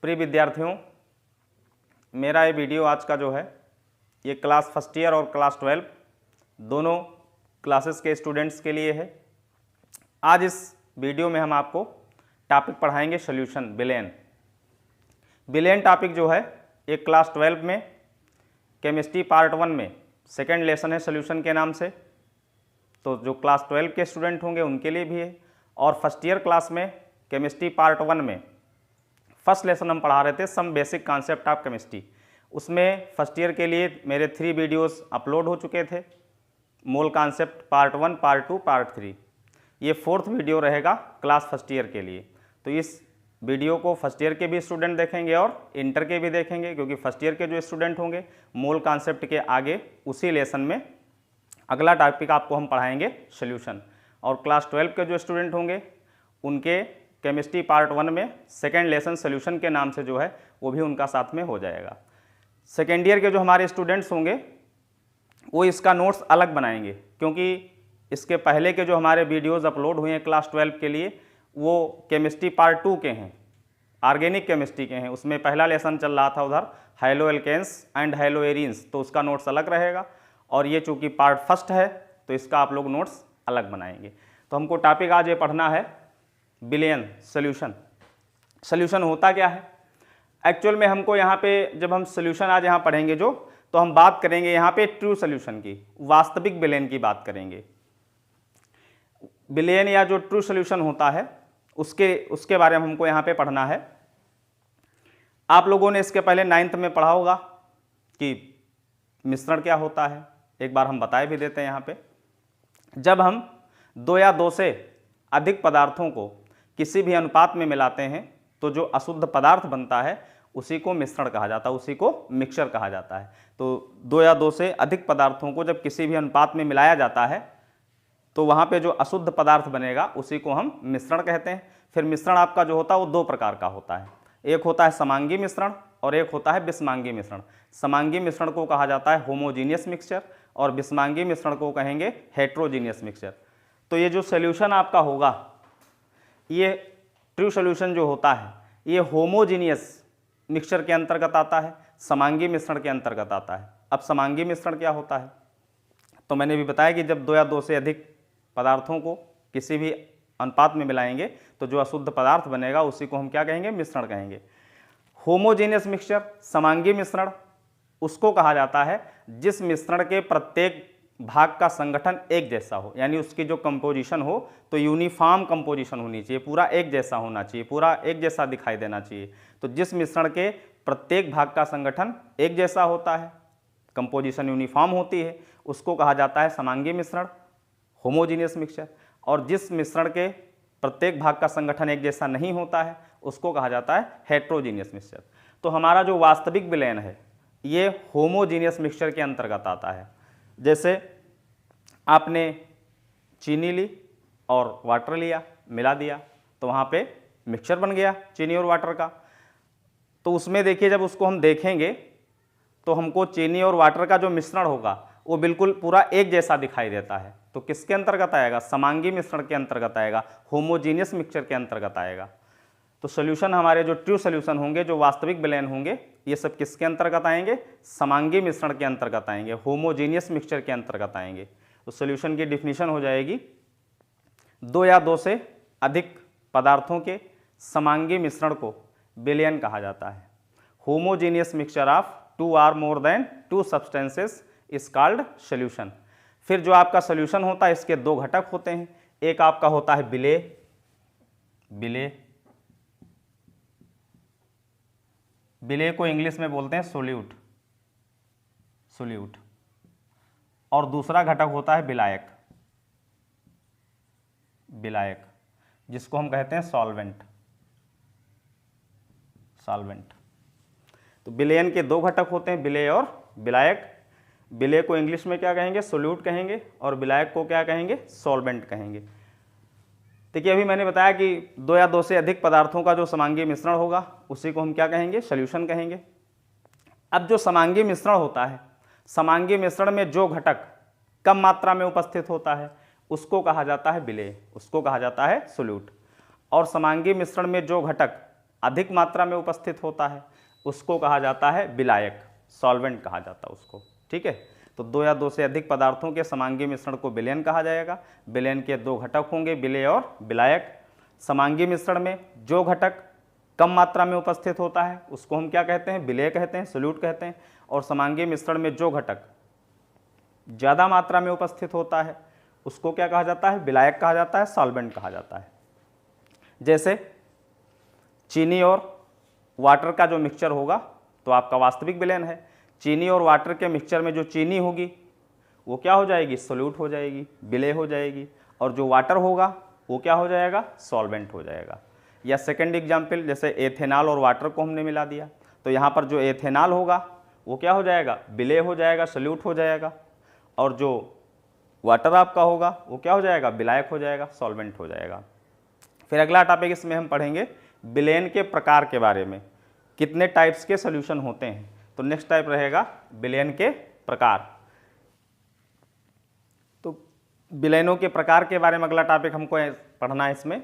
प्रिय विद्यार्थियों, मेरा ये वीडियो आज का जो है ये क्लास फर्स्ट ईयर और क्लास 12 दोनों क्लासेस के स्टूडेंट्स के लिए है। आज इस वीडियो में हम आपको टॉपिक पढ़ाएंगे सॉल्यूशन बिलियन। बिलियन टॉपिक जो है एक क्लास 12 में केमिस्ट्री पार्ट 1 में सेकेंड लेसन है सॉल्यूशन के नाम से, तो जो क्लास 12 के स्टूडेंट होंगे उनके लिए भी है। और फर्स्ट ईयर क्लास में केमिस्ट्री पार्ट 1 में फर्स्ट लेसन हम पढ़ा रहे थे some basic concept of chemistry. उसमें फर्स्ट ईयर के लिए मेरे 3 वीडियोस अपलोड हो चुके थे, mole concept part 1, part 2, part 3। ये 4th वीडियो रहेगा क्लास फर्स्ट ईयर के लिए। तो इस वीडियो को फर्स्ट ईयर के भी स्टूडेंट देखेंगे और इंटर के भी देखेंगे, क्योंकि फर्स्ट ईयर के जो स्टूडेंट होंगे मोल कॉन्सेप्ट के आगे उसी लेसन में अगला टॉपिक आपको हम पढ़ाएंगे सॉल्यूशन। और क्लास 12 के जो स्टूडेंट होंगे उनके केमिस्ट्री पार्ट 1 में सेकेंड लेसन सॉल्यूशन के नाम से जो है वो भी उनका साथ में हो जाएगा। सेकेंड ईयर के जो हमारे स्टूडेंट्स होंगे वो इसका नोट्स अलग बनाएंगे, क्योंकि इसके पहले के जो हमारे वीडियोस अपलोड हुए हैं क्लास 12 के लिए वो केमिस्ट्री पार्ट 2 के हैं, ऑर्गेनिक केमिस्ट्री के हैं। उसमें पहला लेसन चल रहा था उधर haloalkanes and haloarenes, तो उसका नोट्स अलग रहेगा। और ये चूँकि पार्ट फर्स्ट है तो इसका आप लोग नोट्स अलग बनाएंगे। तो हमको टॉपिक आज ये पढ़ना है बिलियन सॉल्यूशन। सॉल्यूशन होता क्या है एक्चुअल में? हमको यहाँ पे जब हम सॉल्यूशन आज यहाँ पढ़ेंगे जो, तो हम बात करेंगे यहाँ पे ट्रू सॉल्यूशन की, वास्तविक बिलियन की बात करेंगे। बिलियन या जो ट्रू सॉल्यूशन होता है उसके बारे में हमको यहाँ पे पढ़ना है। आप लोगों ने इसके पहले 9th में पढ़ा होगा कि मिश्रण क्या होता है, एक बार हम बताए भी देते हैं यहाँ पे। जब हम 2 या 2 से अधिक पदार्थों को किसी भी अनुपात में मिलाते हैं तो जो अशुद्ध पदार्थ बनता है उसी को मिश्रण कहा जाता है, उसी को मिक्सचर कहा जाता है। तो 2 या 2 से अधिक पदार्थों को जब किसी भी अनुपात में मिलाया जाता है तो वहाँ पे जो अशुद्ध पदार्थ बनेगा उसी को हम मिश्रण कहते हैं। फिर मिश्रण आपका जो होता है वो 2 प्रकार का होता है, एक होता है समांगी मिश्रण और एक होता है विषमांगी मिश्रण। समांगी मिश्रण को कहा जाता है होमोजीनियस मिक्सचर और विषमांगी मिश्रण को कहेंगे हेट्रोजीनियस मिक्सचर। तो ये जो सॉल्यूशन आपका होगा, ये ट्रू सॉल्यूशन जो होता है ये होमोजीनियस मिक्सचर के अंतर्गत आता है, समांगी मिश्रण के अंतर्गत आता है। अब समांगी मिश्रण क्या होता है तो मैंने भी बताया कि जब 2 या 2 से अधिक पदार्थों को किसी भी अनुपात में मिलाएंगे तो जो अशुद्ध पदार्थ बनेगा उसी को हम क्या कहेंगे? मिश्रण कहेंगे। होमोजीनियस मिक्सचर, समांगी मिश्रण उसको कहा जाता है जिस मिश्रण के प्रत्येक भाग का संगठन एक जैसा हो, यानी उसकी जो कंपोजिशन हो तो यूनिफॉर्म कंपोजिशन होनी चाहिए, पूरा एक जैसा होना चाहिए, पूरा एक जैसा दिखाई देना चाहिए। तो जिस मिश्रण के प्रत्येक भाग का संगठन एक जैसा होता है, कंपोजिशन यूनिफॉर्म होती है, उसको कहा जाता है समांगी मिश्रण, होमोजीनियस मिक्सचर। और जिस मिश्रण के प्रत्येक भाग का संगठन एक जैसा नहीं होता है उसको कहा जाता है हेट्रोजीनियस मिक्सचर। तो हमारा जो वास्तविक विलयन है ये होमोजीनियस मिक्सचर के अंतर्गत आता है। जैसे आपने चीनी ली और वाटर लिया, मिला दिया तो वहाँ पे मिक्सचर बन गया चीनी और वाटर का। तो उसमें देखिए जब उसको हम देखेंगे तो हमको चीनी और वाटर का जो मिश्रण होगा वो बिल्कुल पूरा एक जैसा दिखाई देता है। तो किसके अंतर्गत आएगा? समांगी मिश्रण के अंतर्गत आएगा, होमोजीनियस मिक्सचर के अंतर्गत आएगा। तो सॉल्यूशन हमारे जो ट्रू सॉल्यूशन होंगे, जो वास्तविक विलयन होंगे, ये सब किसके अंतर्गत आएंगे? समांगी मिश्रण के अंतर्गत आएंगे, होमोजीनियस मिक्सचर के अंतर्गत आएंगे। तो सॉल्यूशन की डिफिनीशन हो जाएगी 2 या 2 से अधिक पदार्थों के समांगी मिश्रण को विलयन कहा जाता है। Homogeneous mixture of 2 or more than 2 substances is called solution. फिर जो आपका सॉल्यूशन होता है इसके 2 घटक होते हैं, एक आपका होता है बिले को इंग्लिश में बोलते हैं सोल्यूट, और दूसरा घटक होता है विलायक, जिसको हम कहते हैं सॉल्वेंट। तो विलयन के 2 घटक होते हैं, विलेय और विलायक। विलेय को इंग्लिश में क्या कहेंगे? सोल्यूट कहेंगे, और विलायक को क्या कहेंगे? सॉल्वेंट कहेंगे। देखिए अभी मैंने बताया कि 2 या 2 से अधिक पदार्थों का जो समांगी मिश्रण होगा उसी को हम क्या कहेंगे? सॉल्यूशन कहेंगे। अब जो समांगी मिश्रण होता है, समांगी मिश्रण में जो घटक कम मात्रा में उपस्थित होता है उसको कहा जाता है विलेय, उसको कहा जाता है सोल्यूट। और समांगी मिश्रण में जो घटक अधिक मात्रा में उपस्थित होता है उसको कहा जाता है विलायक, सॉल्वेंट कहा जाता है उसको। ठीक है, तो 2 या 2 से अधिक पदार्थों के समांगी मिश्रण को विलयन कहा जाएगा। विलयन के 2 घटक होंगे, विलेय और विलायक। समांगी मिश्रण में जो घटक कम मात्रा में उपस्थित होता है उसको हम क्या कहते हैं, विलेय कहते हैं, सोल्यूट कहते हैं। और समांगी मिश्रण में जो घटक ज़्यादा मात्रा में उपस्थित होता है उसको क्या कहा जाता है, विलायक कहा जाता है, सॉल्वेंट कहा जाता है। जैसे चीनी और वाटर का जो मिक्सचर होगा तो आपका वास्तविक विलयन है। चीनी और वाटर के मिक्सचर में जो चीनी होगी वो क्या हो जाएगी, सोल्यूट हो जाएगी, विलेय हो जाएगी। और जो वाटर होगा वो क्या हो जाएगा, सॉल्वेंट हो जाएगा। या सेकंड एग्जाम्पल, जैसे एथेनॉल और वाटर को हमने मिला दिया तो यहाँ पर जो एथेनॉल होगा वो क्या हो जाएगा, विलेय हो जाएगा, सोल्यूट हो जाएगा। और जो वाटर आपका होगा वो क्या हो जाएगा, विलायक हो जाएगा, सॉल्वेंट हो जाएगा। फिर अगला टॉपिक इसमें हम पढ़ेंगे विलयन के प्रकार के बारे में, कितने टाइप्स के सॉल्यूशन होते हैं। तो नेक्स्ट टाइप रहेगा विलयन के प्रकार। तो विलयनों के प्रकार के बारे में अगला टॉपिक हमको पढ़ना है। इसमें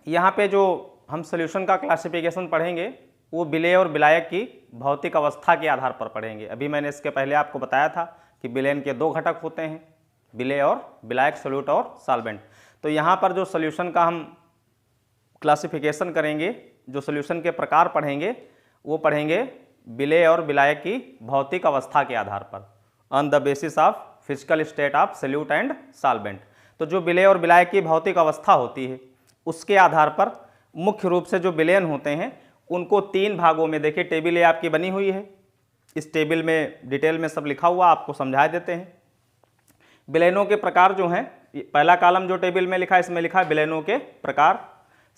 यहाँ पे जो हम सॉल्यूशन का क्लासिफिकेशन पढ़ेंगे वो विलेय और विलायक की भौतिक अवस्था के आधार पर पढ़ेंगे। अभी मैंने इसके पहले आपको बताया था कि विलयन के 2 घटक होते हैं, विलेय और विलायक, सोल्यूट और सॉल्वेंट। तो यहाँ पर जो सॉल्यूशन का हम क्लासिफिकेशन करेंगे, जो सॉल्यूशन के प्रकार पढ़ेंगे वो पढ़ेंगे विलेय और विलायक की भौतिक अवस्था के आधार पर, on the basis of physical state of solute and solvent. तो जो विलेय और विलायक की भौतिक अवस्था होती है उसके आधार पर मुख्य रूप से जो विलयन होते हैं उनको 3 भागों में, देखिए टेबल ये आपकी बनी हुई है, इस टेबल में डिटेल में सब लिखा हुआ, आपको समझा देते हैं। विलयनों के प्रकार जो हैं, पहला कॉलम जो टेबल में लिखा है इसमें लिखा है विलयनों के प्रकार,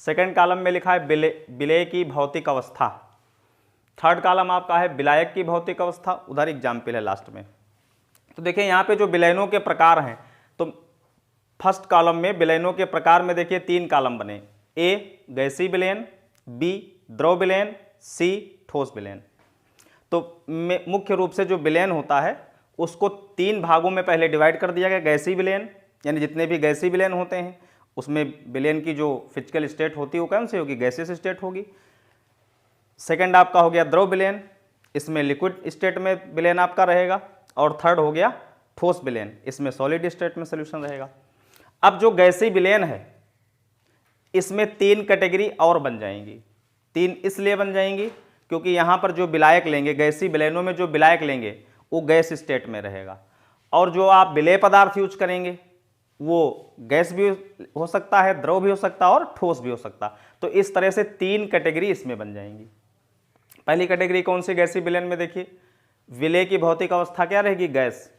सेकंड कॉलम में लिखा है विलेय की भौतिक अवस्था, थर्ड कॉलम आपका है विलायक की भौतिक अवस्था, उधर एग्जाम्पल है लास्ट में। तो देखिए यहाँ पे जो विलयनों के प्रकार हैं तो फर्स्ट कॉलम में विलयनों के प्रकार में देखिए 3 कॉलम बने, ए गैसीय विलयन, बी द्रव विलयन, सी ठोस विलयन। तो मुख्य रूप से जो विलयन होता है उसको 3 भागों में पहले डिवाइड कर दिया गया। गैसीय विलयन यानी जितने भी गैसीय विलयन होते हैं उसमें विलयन की जो फिजिकल स्टेट होती है वो कौन सी होगी, गैसियस स्टेट होगी। सेकंड आपका हो गया द्रव विलयन, इसमें लिक्विड स्टेट में विलयन आपका रहेगा। और थर्ड हो गया ठोस विलयन, इसमें सॉलिड स्टेट में सोल्यूशन रहेगा। अब जो गैसीय विलयन है इसमें 3 कैटेगरी और बन जाएंगी। 3 इसलिए बन जाएंगी क्योंकि यहाँ पर जो विलायक लेंगे, गैसीय विलयनों में जो विलायक लेंगे वो गैस स्टेट में रहेगा, और जो आप विलेय पदार्थ यूज करेंगे वो गैस भी हो सकता है, द्रव भी हो सकता है और ठोस भी हो सकता है। तो इस तरह से 3 कैटेगरी इसमें बन जाएंगी। पहली कैटेगरी कौन सी, गैसीय विलयन में देखिए विलेय की भौतिक अवस्था क्या रहेगी, गैस,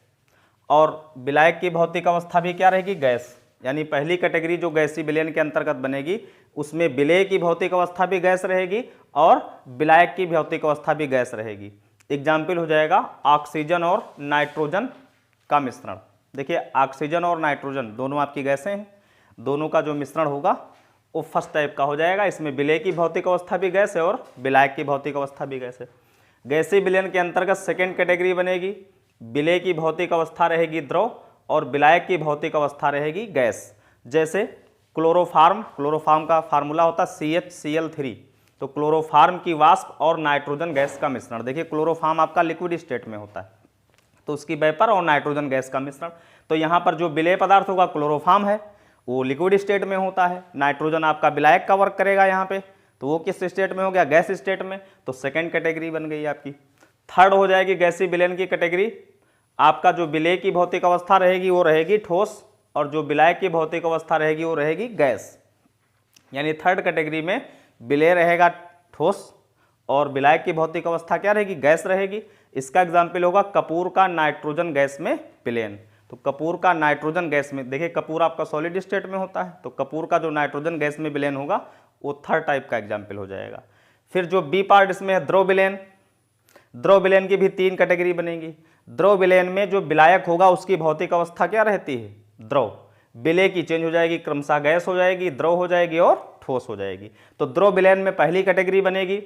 और विलायक की भौतिक अवस्था भी क्या रहेगी, गैस। यानी पहली कैटेगरी जो गैसीय विलयन के अंतर्गत बनेगी उसमें विलेय की भौतिक अवस्था भी गैस रहेगी और विलायक की भौतिक अवस्था भी गैस रहेगी। एग्जाम्पल हो जाएगा ऑक्सीजन और नाइट्रोजन का मिश्रण। देखिए ऑक्सीजन और नाइट्रोजन दोनों आपकी गैसें हैं, दोनों का जो मिश्रण होगा वो फर्स्ट टाइप का हो जाएगा। इसमें विलेय की भौतिक अवस्था भी गैस है और विलायक की भौतिक अवस्था भी गैस है। गैसीय विलयन के अंतर्गत सेकेंड कैटेगरी बनेगी, विलेय की भौतिक अवस्था रहेगी द्रव और विलायक की भौतिक अवस्था रहेगी गैस। जैसे क्लोरोफार्म का फार्मूला होता है CHCl3, तो क्लोरोफार्म की वाष्प और नाइट्रोजन गैस का मिश्रण। देखिए क्लोरोफार्म आपका लिक्विड स्टेट में होता है तो उसकी वेपर और नाइट्रोजन गैस का मिश्रण। तो यहाँ पर जो विलेय पदार्थ होगा क्लोरोफार्म है वो लिक्विड स्टेट में होता है, नाइट्रोजन आपका विलायक का वर्क करेगा यहाँ पे, तो वो किस स्टेट में हो गया, गैस स्टेट में। तो सेकेंड कैटेगरी बन गई आपकी। थर्ड हो जाएगी गैसीय विलयन की कैटेगरी, आपका जो विलेय की भौतिक अवस्था रहेगी वो रहेगी ठोस और जो विलायक की भौतिक अवस्था रहेगी वो रहेगी गैस। यानी थर्ड कैटेगरी में विलेय रहेगा ठोस और विलायक की भौतिक अवस्था क्या रहेगी, गैस रहेगी। इसका एग्जाम्पल होगा कपूर का नाइट्रोजन गैस में विलयन। तो कपूर का नाइट्रोजन गैस में, देखिए कपूर आपका सॉलिड स्टेट में होता है तो कपूर का जो नाइट्रोजन गैस में विलयन होगा वो थर्ड टाइप का एग्जाम्पल हो जाएगा। फिर जो बी पार्ट इसमें है द्रव विलयन। द्रव विलयन की भी 3 कैटेगरी बनेगी। द्रव विलयन में जो विलायक होगा उसकी भौतिक अवस्था क्या रहती है, द्रव। विलेय की चेंज हो जाएगी, क्रमशः गैस हो जाएगी, द्रव हो जाएगी और ठोस हो जाएगी। तो द्रव विलयन में पहली कैटेगरी बनेगी,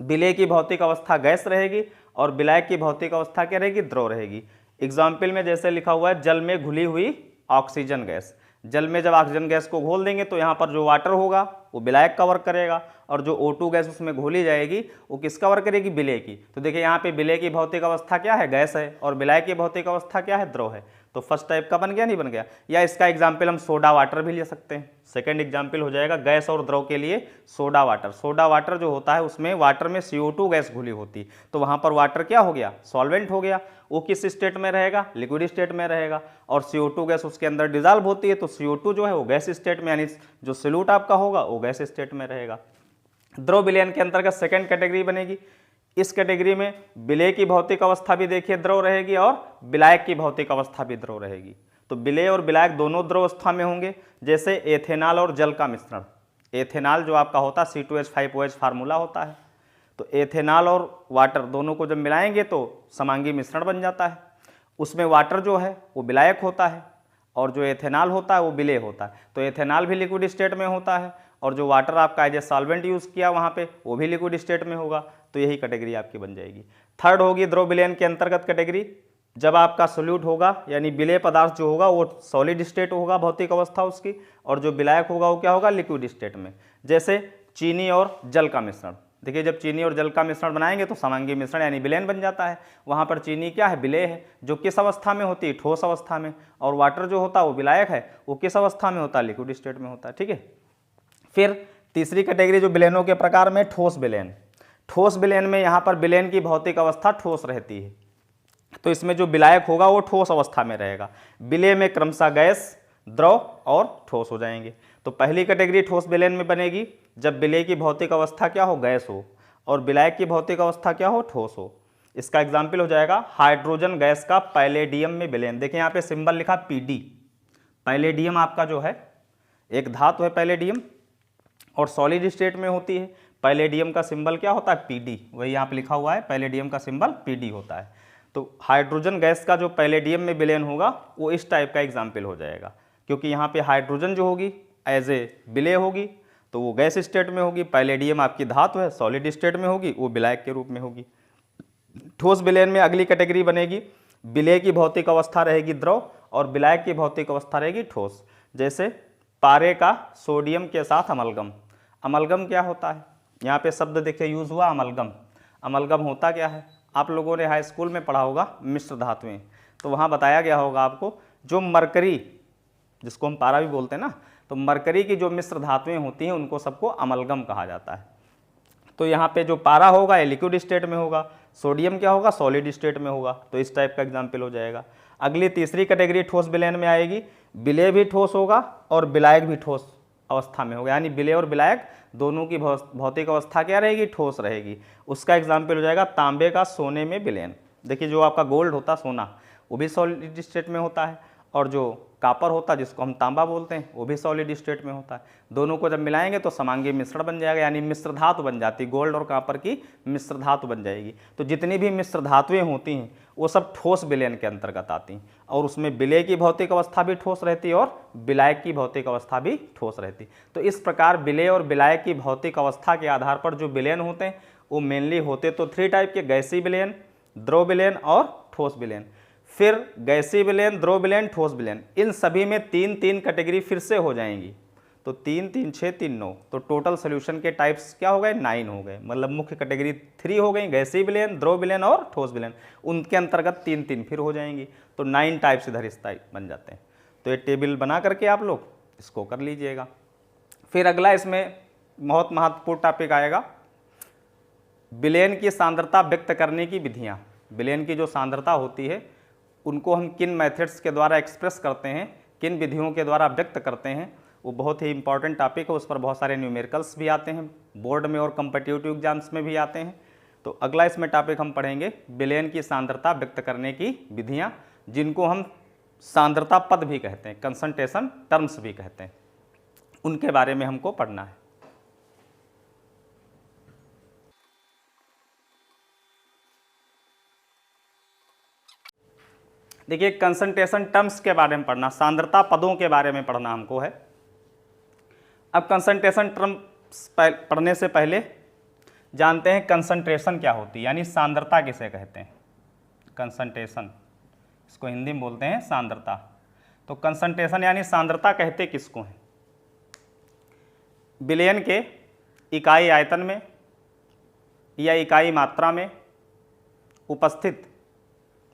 विलेय की भौतिक अवस्था गैस रहेगी और विलायक की भौतिक अवस्था क्या रहेगी, द्रव रहेगी। एग्जाम्पल में जैसे लिखा हुआ है जल में घुली हुई ऑक्सीजन गैस। जल में जब ऑक्सीजन गैस को घोल देंगे तो यहाँ पर जो वाटर होगा वो विलायक का वर्क करेगा, और जो O2 गैस उसमें घोली जाएगी वो किसका वर्क करेगी, विलेय की। तो देखिए यहाँ पे विलेय की भौतिक अवस्था क्या है, गैस है, और विलायक की भौतिक अवस्था क्या है, द्रव है। तो फर्स्ट टाइप का बन गया, नहीं बन गया। या इसका एग्जाम्पल हम सोडा वाटर भी ले सकते हैं। सेकंड एग्जाम्पल हो जाएगा गैस और द्रव के लिए सोडा वाटर। सोडा वाटर जो होता है उसमें वाटर में CO2 गैस घुली होती, तो वहाँ पर वाटर क्या हो गया, सॉल्वेंट हो गया। वो किस स्टेट में रहेगा, लिक्विड स्टेट में रहेगा, और CO2 गैस उसके अंदर डिजॉल्व होती है, तो CO2 जो है वो गैस स्टेट में, यानी जो सॉल्यूट आपका होगा वो गैस स्टेट में रहेगा। द्रव विलयन के अंतर्गत सेकंड कैटेगरी बनेगी। इस कैटेगरी में विलेय की भौतिक अवस्था भी देखिए द्रव रहेगी, और विलायक की भौतिक अवस्था भी द्रव रहेगी। तो विलेय और विलायक दोनों द्रव अवस्था में होंगे। जैसे एथेनॉल और जल का मिश्रण, एथेनॉल जो आपका होता है C2H5OH फार्मूला होता है, तो एथेनॉल और वाटर दोनों को जब मिलाएंगे तो समांगी मिश्रण बन जाता है। उसमें वाटर जो है वो विलायक होता है, और जो एथेनॉल होता है वो विलेय होता है। तो एथेनॉल भी लिक्विड स्टेट में होता है, और जो वाटर आपका एज ए सॉल्वेंट यूज़ किया वहाँ पे वो भी लिक्विड स्टेट में होगा। तो यही कैटेगरी आपकी बन जाएगी। थर्ड होगी द्रव विलयन के अंतर्गत कैटेगरी, जब आपका सोल्यूट होगा यानी विलेय पदार्थ जो होगा वो सॉलिड स्टेट होगा भौतिक अवस्था उसकी, और जो विलायक होगा वो क्या होगा, लिक्विड स्टेट में। जैसे चीनी और जल का मिश्रण, देखिए जब चीनी और जल का मिश्रण बनाएंगे तो समांगी मिश्रण यानी विलयन बन जाता है। वहाँ पर चीनी क्या है, विलेय है, जो किस अवस्था में होती है, ठोस अवस्था में, और वाटर जो होता है वो विलायक है, वो किस अवस्था में होता है, लिक्विड स्टेट में होता है। ठीक है। फिर तीसरी कैटेगरी जो विलयनों के प्रकार में, ठोस विलयन। ठोस विलयन में यहाँ पर विलयन की भौतिक अवस्था ठोस रहती है, तो इसमें जो विलायक होगा वो ठोस अवस्था में रहेगा। विलेय में क्रमशः गैस, द्रव और ठोस हो जाएंगे। तो पहली कैटेगरी ठोस विलयन में बनेगी जब विलेय की भौतिक अवस्था क्या हो, गैस हो, और विलायक की भौतिक अवस्था क्या हो, ठोस हो। इसका एग्जाम्पल हो जाएगा हाइड्रोजन गैस का पैलेडियम में विलयन। देखिए यहाँ पे सिंबल लिखा PD। पैलेडियम आपका जो है एक धातु है पैलेडियम, और सॉलिड स्टेट में होती है। पैलेडियम का सिंबल क्या होता है, PD। वही यहाँ पे लिखा हुआ है, पैलेडियम का सिंबल PD होता है। तो हाइड्रोजन गैस का जो पैलेडियम में विलयन होगा वो इस टाइप का एग्जाम्पल हो जाएगा, क्योंकि यहाँ पे हाइड्रोजन जो होगी एज ए विलेय होगी तो वो गैस स्टेट में होगी, पैलेडियम आपकी धातु है सॉलिड स्टेट में होगी, वो विलायक के रूप में होगी। ठोस विलयन में अगली कैटेगरी बनेगी, विलेय की भौतिक अवस्था रहेगी द्रव, और विलायक की भौतिक अवस्था रहेगी ठोस। जैसे पारे का सोडियम के साथ अमलगम। अमलगम क्या होता है, यहाँ पे शब्द देखिए यूज हुआ अमलगम। अमलगम होता क्या है, आप लोगों ने हाई स्कूल में पढ़ा होगा मिश्र धातुएं, तो वहाँ बताया गया होगा आपको जो मरकरी, जिसको हम पारा भी बोलते हैं ना, तो मरकरी की जो मिश्र धातुएं होती हैं उनको सबको अमलगम कहा जाता है। तो यहाँ पे जो पारा होगा ये लिक्विड स्टेट में होगा, सोडियम क्या होगा, सॉलिड स्टेट में होगा। तो इस टाइप का एग्जाम्पल हो जाएगा। अगली तीसरी कैटेगरी ठोस विलयन में आएगी, विलेय भी ठोस होगा और विलायक भी ठोस अवस्था में होगा, यानी विलेय और विलायक दोनों की भौतिक अवस्था क्या रहेगी, ठोस रहेगी। उसका एग्जाम्पल हो जाएगा तांबे का सोने में विलयन। देखिए जो आपका गोल्ड होता है सोना, वो भी सॉलिड स्टेट में होता है, और जो कापर होता है जिसको हम तांबा बोलते हैं वो भी सॉलिड स्टेट में होता है। दोनों को जब मिलाएंगे तो समांगी मिश्रण बन जाएगा, यानी मिश्र धातु बन जाती है, गोल्ड और कापर की मिश्र धातु बन जाएगी। तो जितनी भी मिश्र धातुएं होती हैं वो सब ठोस विलयन के अंतर्गत आती हैं, और उसमें विलेय की भौतिक अवस्था भी ठोस रहती है और विलायक की भौतिक अवस्था भी ठोस रहती है। तो इस प्रकार विलेय और विलायक की भौतिक अवस्था के आधार पर जो विलयन होते हैं वो मेनली होते तो 3 टाइप के, गैसीय विलयन, द्रव विलयन और ठोस विलयन। फिर गैसीय विलयन, द्रव विलयन, ठोस विलयन, इन सभी में 3-3 कैटेगरी फिर से हो जाएंगी। तो 3 3 6 3 9, तो टोटल सोल्यूशन के टाइप्स क्या हो गए, 9 हो गए। मतलब मुख्य कैटेगरी 3 हो गई, गैसीय विलयन, द्रव विलयन और ठोस विलयन, उनके अंतर्गत 3-3 फिर हो जाएंगी। तो 9 टाइप्स इधर इस टाइप बन जाते हैं। तो ये टेबल बना करके आप लोग इसको कर लीजिएगा। फिर अगला इसमें बहुत महत्वपूर्ण टॉपिक आएगा, विलयन की सांद्रता व्यक्त करने की विधियाँ। विलयन की जो सांद्रता होती है उनको हम किन मेथड्स के द्वारा एक्सप्रेस करते हैं, किन विधियों के द्वारा व्यक्त करते हैं, वो बहुत ही इंपॉर्टेंट टॉपिक है। उस पर बहुत सारे न्यूमेरिकल्स भी आते हैं, बोर्ड में और कम्पिटिटिव एग्जाम्स में भी आते हैं। तो अगला इसमें टॉपिक हम पढ़ेंगे विलयन की सांद्रता व्यक्त करने की विधियाँ, जिनको हम सांद्रता पद भी कहते हैं, कंसंट्रेशन टर्म्स भी कहते हैं, उनके बारे में हमको पढ़ना है। देखिए कंसंट्रेशन टर्म्स के बारे में पढ़ना, सांद्रता पदों के बारे में पढ़ना हमको है। अब कंसंट्रेशन टर्म्स पढ़ने से पहले जानते हैं कंसंट्रेशन क्या होती है, यानी सांद्रता किसे कहते हैं। कंसंट्रेशन, इसको हिंदी में बोलते हैं सांद्रता। तो कंसंट्रेशन यानी सांद्रता कहते किसको हैं? विलयन के इकाई आयतन में या इकाई मात्रा में उपस्थित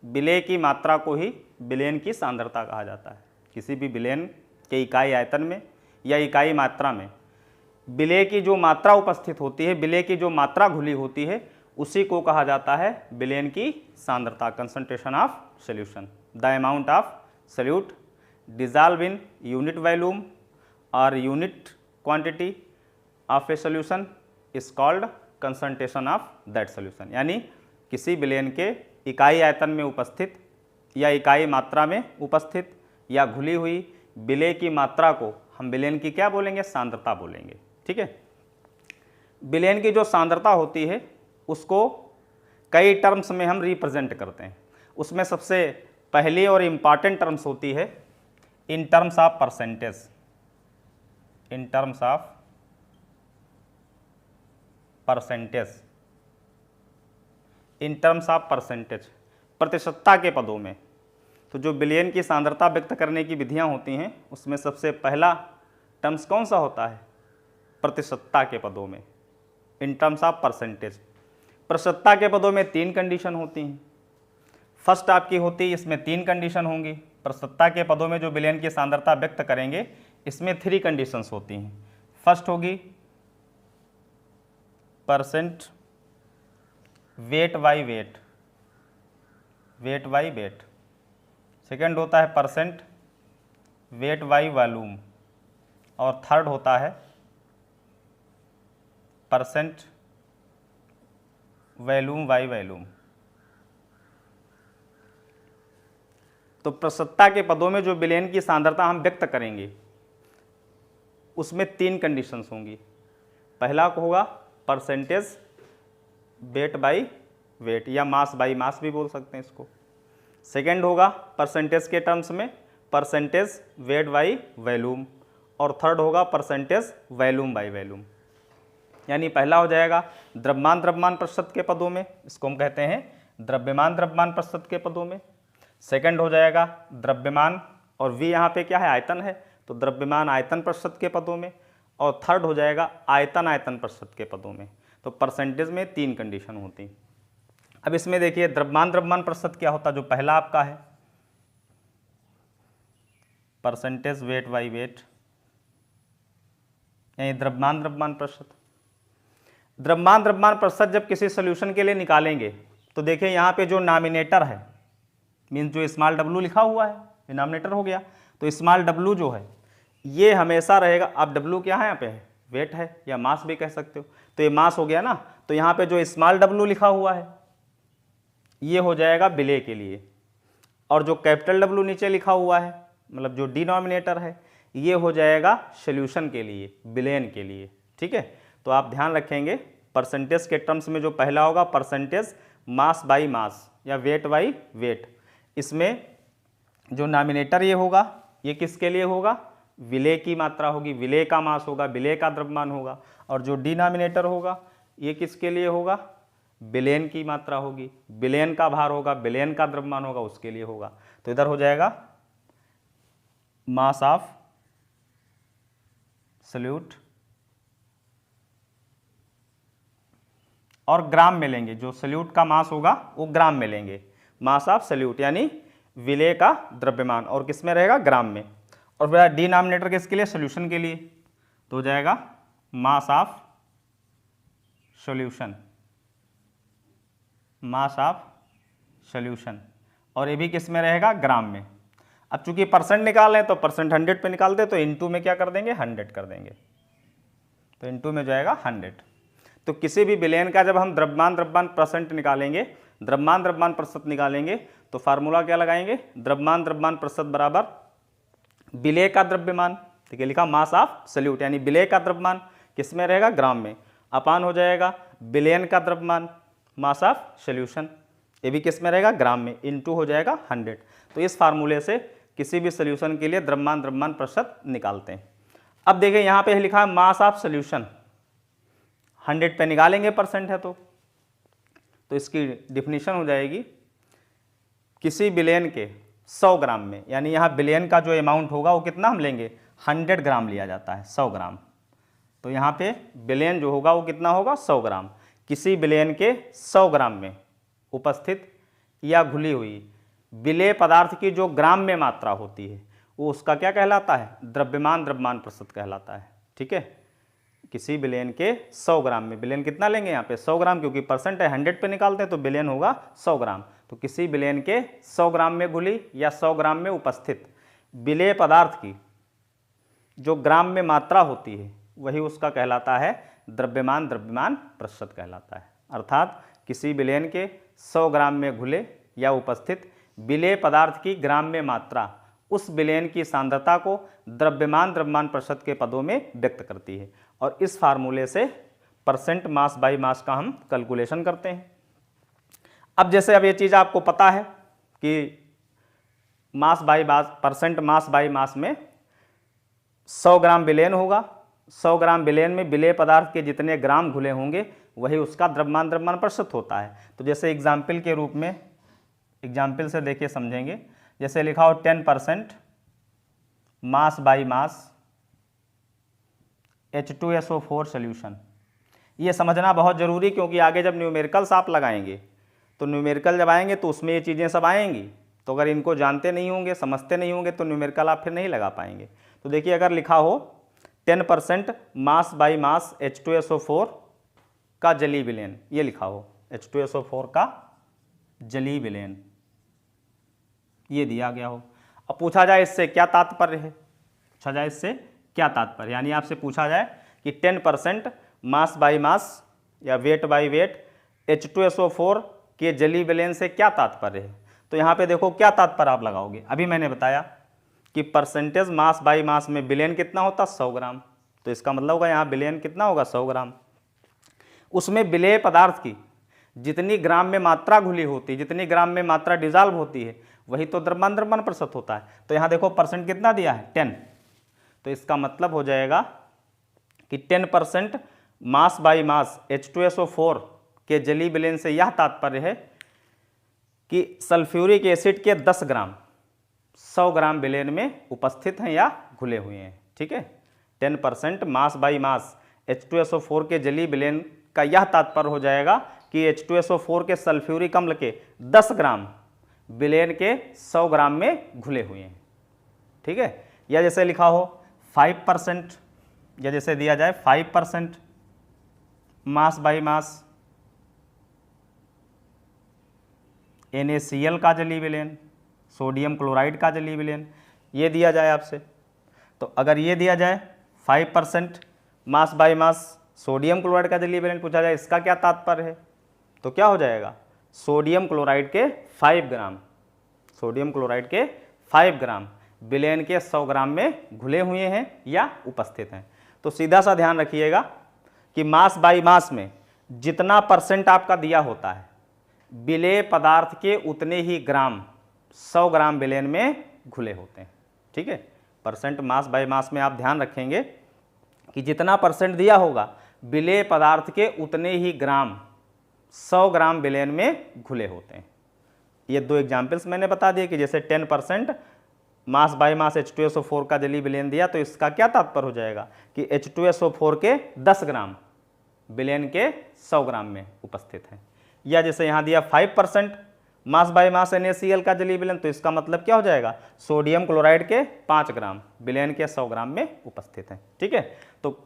विलय की मात्रा को ही विलयन की सांद्रता कहा जाता है। किसी भी विलयन के इकाई आयतन में या इकाई मात्रा में विलय की जो मात्रा उपस्थित होती है, विलय की जो मात्रा घुली होती है, उसी को कहा जाता है विलयन की सांद्रता, concentration of solution. The amount of solute dissolve in unit volume और unit quantity of a solution is called concentration of that solution. यानी किसी विलयन के इकाई आयतन में उपस्थित या इकाई मात्रा में उपस्थित या घुली हुई विलय की मात्रा को हम विलयन की क्या बोलेंगे? सांद्रता बोलेंगे। ठीक है। विलयन की जो सांद्रता होती है उसको कई टर्म्स में हम रिप्रेजेंट करते हैं। उसमें सबसे पहली और इम्पॉर्टेंट टर्म्स होती है in terms of percentage. In terms of percentage, in terms of percentage, प्रतिशतता के पदों में। तो जो विलयन की सांद्रता व्यक्त करने की विधियां होती हैं उसमें सबसे पहला टर्म्स कौन सा होता है? प्रतिशतता के पदों में, इन टर्म्स ऑफ परसेंटेज। प्रतिशतता के पदों में 3 कंडीशन होती हैं। फर्स्ट आपकी होती है, इसमें 3 कंडीशन होंगी। प्रतिशतता के पदों में जो विलयन की सांद्रता व्यक्त करेंगे इसमें 3 कंडीशंस होती हैं। फर्स्ट होगी percent weight by wait, weight by wait. Second होता है परसेंट वेट बाई वॉल्यूम और थर्ड होता है परसेंट वॉल्यूम बाई वॉल्यूम। तो प्रतिशतता के पदों में जो विलयन की सांद्रता हम व्यक्त करेंगे उसमें 3 कंडीशंस होंगी। पहला को होगा परसेंटेज वेट बाई वेट या मास बाई मास भी बोल सकते हैं इसको। सेकेंड होगा परसेंटेज के टर्म्स में परसेंटेज वेट बाई वॉल्यूम और थर्ड होगा परसेंटेज वॉल्यूम बाई वॉल्यूम। यानी पहला हो जाएगा द्रव्यमान द्रव्यमान प्रतिशत के पदों में, इसको हम कहते हैं द्रव्यमान द्रव्यमान प्रतिशत के पदों में। सेकंड हो जाएगा द्रव्यमान, और वी यहाँ पे क्या है? आयतन है, तो द्रव्यमान आयतन प्रतिशत के पदों में। और थर्ड हो जाएगा आयतन आयतन प्रतिशत के पदों में। तो परसेंटेज में 3 कंडीशन होती। अब इसमें देखिए द्रव्यमान द्रव्यमान प्रतिशत क्या होता है? जो पहला आपका है परसेंटेज वेट बाई वेट, यानी द्रव्यमान द्रव्यमान प्रतिशत। द्रव्यमान द्रव्यमान प्रतिशत जब किसी सोल्यूशन के लिए निकालेंगे तो देखिए यहाँ पे जो नॉमिनेटर है, मीन्स जो स्मॉल डब्लू लिखा हुआ है, ये नॉमिनेटर हो गया। तो स्मॉल डब्लू जो है ये हमेशा रहेगा। अब डब्लू क्या है? यहाँ पे है वेट है या मास भी कह सकते हो। तो ये मास हो गया ना, तो यहाँ पे जो स्मॉल डब्लू लिखा हुआ है ये हो जाएगा विलय के लिए, और जो कैपिटल डब्लू नीचे लिखा हुआ है मतलब जो डिनोमिनेटर है ये हो जाएगा सॉल्यूशन के लिए, विलयन के लिए। ठीक है। तो आप ध्यान रखेंगे परसेंटेज के टर्म्स में जो पहला होगा परसेंटेज मास बाई मास या वेट बाई वेट। इसमें जो नॉमिनेटर ये होगा ये किसके लिए होगा? विलय की मात्रा होगी, विलय का मास होगा, विलय का द्रव्यमान होगा। और जो डिनोमिनेटर होगा ये किसके लिए होगा? विलयन की मात्रा होगी, विलयन का भार होगा, विलयन का द्रव्यमान होगा, उसके लिए होगा। तो इधर हो जाएगा मास ऑफ सॉल्यूट, और ग्राम में लेंगे। जो सॉल्यूट का मास होगा वो ग्राम में लेंगे। मास ऑफ सॉल्यूट यानी विलय का द्रव्यमान, और किस में रहेगा? ग्राम में। और फिर डिनोमिनेटर किसके लिए? सॉल्यूशन के लिए। तो हो जाएगा mass of solution, mass of solution, और ये भी किस में रहेगा? ग्राम में। अब चूंकि परसेंट निकाल रहे हैं तो परसेंट 100 पे निकालते, तो इनटू में क्या कर देंगे? 100 कर देंगे। तो इनटू में जाएगा 100। तो किसी भी विलयन का जब हम द्रव्यमान द्रव्यमान परसेंट निकालेंगे, द्रव्यमान द्रव्यमान प्रतिशत निकालेंगे, तो फार्मूला क्या लगाएंगे? द्रव्यमान द्रव्यमान प्रतिशत बराबर विलय का द्रव्यमान, ठीक है, लिखा मास ऑफ सॉल्यूट, यानी विलय का द्रव्यमान किस में रहेगा? ग्राम में। अपान हो जाएगा विलयन का द्रव्यमान मास ऑफ सॉल्यूशन, ये भी किस में रहेगा? ग्राम में। इनटू हो जाएगा 100। तो इस फार्मूले से किसी भी सॉल्यूशन के लिए द्रव्यमान द्रव्यमान प्रतिशत निकालते हैं। अब देखिए यहाँ पे लिखा है मास ऑफ सॉल्यूशन, 100 पे निकालेंगे परसेंट है तो इसकी डिफिनीशन हो जाएगी किसी विलयन के 100 ग्राम में, यानी यहाँ बिलियन का जो अमाउंट होगा वो कितना हम लेंगे, 100 ग्राम लिया जाता है, 100 ग्राम। तो यहाँ पे बिलियन जो होगा वो कितना होगा, 100 ग्राम। किसी बिलियन के 100 ग्राम में उपस्थित या घुली हुई विलेय पदार्थ की जो ग्राम में मात्रा होती है वो उसका क्या कहलाता है, द्रव्यमान द्रव्यमान प्रतिशत कहलाता है। ठीक है, किसी बिलियन के 100 ग्राम में, बिलियन कितना लेंगे यहाँ पे 100 ग्राम, क्योंकि परसेंट है 100 पे निकालते हैं तो बिलियन होगा 100 ग्राम। तो किसी बिलियन के 100 ग्राम में घुली या 100 ग्राम में उपस्थित विलेय पदार्थ की जो ग्राम में मात्रा होती है वही उसका कहलाता है द्रव्यमान द्रव्यमान प्रतिशत कहलाता है। अर्थात किसी बिलियन के 100 ग्राम में घुले या उपस्थित विलेय पदार्थ की ग्राम में मात्रा उस विलयन की सांद्रता को द्रव्यमान द्रव्यमान प्रतिशत के पदों में व्यक्त करती है। और इस फार्मूले से परसेंट मास बाई मास का हम कैलकुलेशन करते हैं। अब जैसे अब ये चीज़ आपको पता है कि mass by mass, percent mass by mass में 100 ग्राम विलयन होगा, 100 ग्राम विलयन में विलेय पदार्थ के जितने ग्राम घुले होंगे वही उसका द्रव्यमान द्रव्यमान प्रतिशत होता है। तो जैसे एग्जाम्पल के रूप में, एग्जाम्पल से देखिए समझेंगे, जैसे लिखा हो 10% mass by mass H2SO4 solution. ये समझना बहुत ज़रूरी, क्योंकि आगे जब न्यूमेरिकल्स आप लगाएंगे तो न्यूमेरिकल जब आएंगे तो उसमें ये चीज़ें सब आएंगी। तो अगर इनको जानते नहीं होंगे, समझते नहीं होंगे तो न्यूमेरिकल आप फिर नहीं लगा पाएंगे। तो देखिए अगर लिखा हो 10% मास बाई मास H2SO4 का जलीय विलयन, ये लिखा हो H2SO4 का जलीय विलयन, ये दिया गया हो। अब पूछा जाए इससे क्या तात्पर्य है, पूछा जाए इससे क्या तात्पर्य, यानी आपसे पूछा जाए कि 10% मास बाई मास या वेट बाई वेट H2SO4 के जलीय विलयन से क्या तात्पर्य है। तो यहाँ पे देखो क्या तात्पर्य आप लगाओगे। अभी मैंने बताया कि परसेंटेज मास बाई मास में विलयन कितना होता, 100 ग्राम। तो इसका मतलब होगा यहाँ विलयन कितना होगा, 100 ग्राम। उसमें विलेय पदार्थ की जितनी ग्राम में मात्रा घुली होती है, जितनी ग्राम में मात्रा डिजॉल्व होती है, वही तो द्रव्यमान द्रव्यमान प्रतिशत होता है। तो यहाँ देखो परसेंट कितना दिया है, 10। तो इसका मतलब हो जाएगा कि 10% मास बाई मास H2SO4 के जलीय विलयन से यह तात्पर्य है कि सल्फ्यूरिक एसिड के 10 ग्राम 100 ग्राम विलयन में उपस्थित हैं या घुले हुए हैं। ठीक है, 10% मास बाई मास H2SO4 के जलीय विलयन का यह तात्पर्य हो जाएगा कि H2SO4 के सल्फ्यूरिक अम्ल के 10 ग्राम विलयन के 100 ग्राम में घुले हुए हैं। ठीक है, या जैसे लिखा हो 5%, या जैसे दिया जाए 5% मास बाई मास NaCl का जलीय विलयन, सोडियम क्लोराइड का जलीय विलयन, ये दिया जाए आपसे। तो अगर ये दिया जाए 5% mass by mass sodium chloride का जलीय विलयन पूछा जाए, इसका क्या तात्पर्य है, तो क्या हो जाएगा, सोडियम क्लोराइड के 5 ग्राम, सोडियम क्लोराइड के 5 ग्राम विलयन के 100 ग्राम में घुले हुए हैं या उपस्थित हैं। तो सीधा सा ध्यान रखिएगा कि मास बाई मास में जितना परसेंट आपका दिया होता है, विलेय पदार्थ के उतने ही ग्राम 100 ग्राम विलयन में घुले होते हैं। ठीक है, परसेंट मास बाई मास में आप ध्यान रखेंगे कि जितना परसेंट दिया होगा विलेय पदार्थ के उतने ही ग्राम 100 ग्राम विलयन में घुले होते हैं। ये दो एग्जाम्पल्स मैंने बता दिए कि जैसे 10% मास बाई मास H2SO4 का जलीय विलयन दिया, तो इसका क्या तात्पर्य हो जाएगा कि H2SO4 के 10 ग्राम विलयन के 100 ग्राम में उपस्थित हैं। या जैसे यहाँ दिया 5% मास बाई मास NaCl का जलीय विलयन, तो इसका मतलब क्या हो जाएगा, सोडियम क्लोराइड के 5 ग्राम विलयन के 100 ग्राम में उपस्थित हैं। ठीक है, तो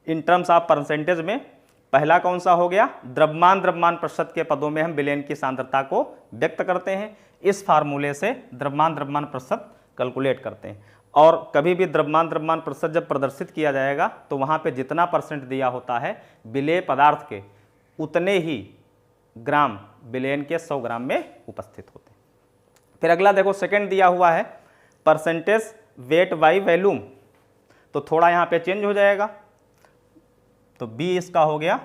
इन टर्म्स ऑफ परसेंटेज में पहला कौन सा हो गया, द्रव्यमान द्रव्यमान प्रतिशत के पदों में हम विलयन की सांद्रता को व्यक्त करते हैं। इस फार्मूले से द्रव्यमान द्रव्यमान प्रतिशत कैलकुलेट करते हैं। और कभी भी द्रव्यमान द्रव्यमान प्रतिशत जब प्रदर्शित किया जाएगा तो वहाँ पे जितना परसेंट दिया होता है विलेय पदार्थ के उतने ही ग्राम विलयन के 100 ग्राम में उपस्थित होते हैं। फिर अगला देखो सेकंड दिया हुआ है परसेंटेज वेट बाई वॉल्यूम। तो थोड़ा यहाँ पे चेंज हो जाएगा, तो बी इसका हो गया,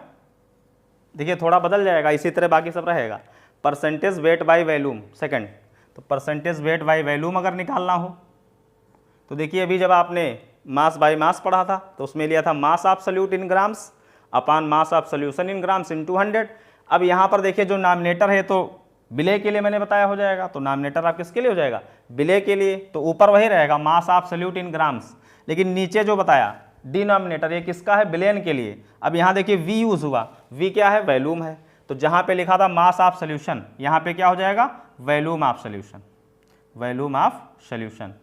देखिए थोड़ा बदल जाएगा, इसी तरह बाकी सब रहेगा। Percentage weight by volume second, तो परसेंटेज वेट बाई वॉल्यूम अगर निकालना हो तो देखिए अभी जब आपने मास बाई मास पढ़ा था तो उसमें लिया था mass of solute in grams upon mass of solution in grams into 100। अब यहाँ पर देखिए जो नॉमिनेटर है तो विलेय के लिए मैंने बताया हो जाएगा, तो नॉमिनेटर आप किसके लिए हो जाएगा, विलेय के लिए, तो ऊपर वही रहेगा मास एब्सोल्यूट इन ग्राम्स, लेकिन नीचे जो बताया डिनोमिनेटर ये किसका है, विलेयन के लिए। अब यहाँ देखिए वी यूज हुआ, वी क्या है, वैल्यूम है, तो जहाँ पे लिखा था मास ऑफ सोल्यूशन यहाँ पे क्या हो जाएगा, volume of solution, volume of solution,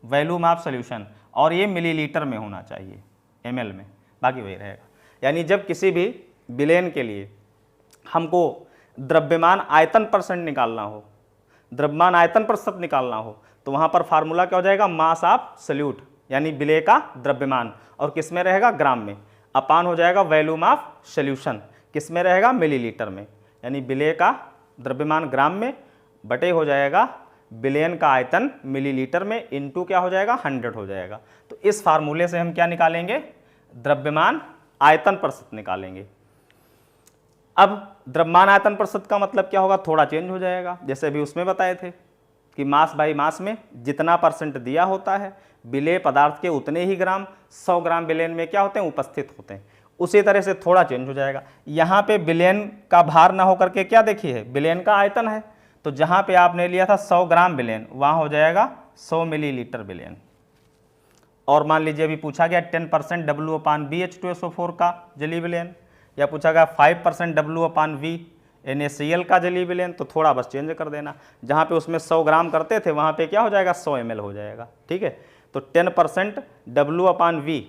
volume of solution, और ये मिलीलीटर में होना चाहिए, ml में, बाकी वही रहेगा। यानी जब किसी भी विलेयन के लिए हमको द्रव्यमान आयतन परसेंट निकालना हो, द्रव्यमान आयतन प्रतिशत निकालना हो, तो वहाँ पर फार्मूला क्या हो जाएगा, मास ऑफ सोल्यूट यानी विलेय का द्रव्यमान, और किस में रहेगा, ग्राम में, अपान हो जाएगा वैल्यूम ऑफ सोल्यूशन, किस में रहेगा, मिलीलीटर में, यानी विलेय का द्रव्यमान ग्राम में बटे हो जाएगा विलेयन का आयतन मिलीलीटर में, इनटू क्या हो जाएगा, 100 हो जाएगा। तो इस फार्मूले से हम क्या निकालेंगे, द्रव्यमान आयतन प्रतिशत निकालेंगे। अब द्रव्यमान आयतन प्रतिशत का मतलब क्या होगा, थोड़ा चेंज हो जाएगा, जैसे अभी उसमें बताए थे कि मास बाई मास में जितना परसेंट दिया होता है विलेय पदार्थ के उतने ही ग्राम 100 ग्राम विलेयन में क्या होते हैं, उपस्थित होते हैं। उसी तरह से थोड़ा चेंज हो जाएगा, यहाँ पे विलेयन का भार ना होकर के क्या देखिए विलेयन का आयतन है, तो जहाँ पे आपने लिया था 100 ग्राम विलेयन वहाँ हो जाएगा 100 मिलीलीटर विलेयन। और मान लीजिए अभी पूछा गया 10% W/BH2SO4 का जलीय विलेयन, या पूछा गया 5% W/V NaCl का जलीय विलेयन, तो थोड़ा बस चेंज कर देना, जहाँ पे उसमें 100 ग्राम करते थे वहाँ पे क्या हो जाएगा 100 ml हो जाएगा, ठीक है। तो 10% W/V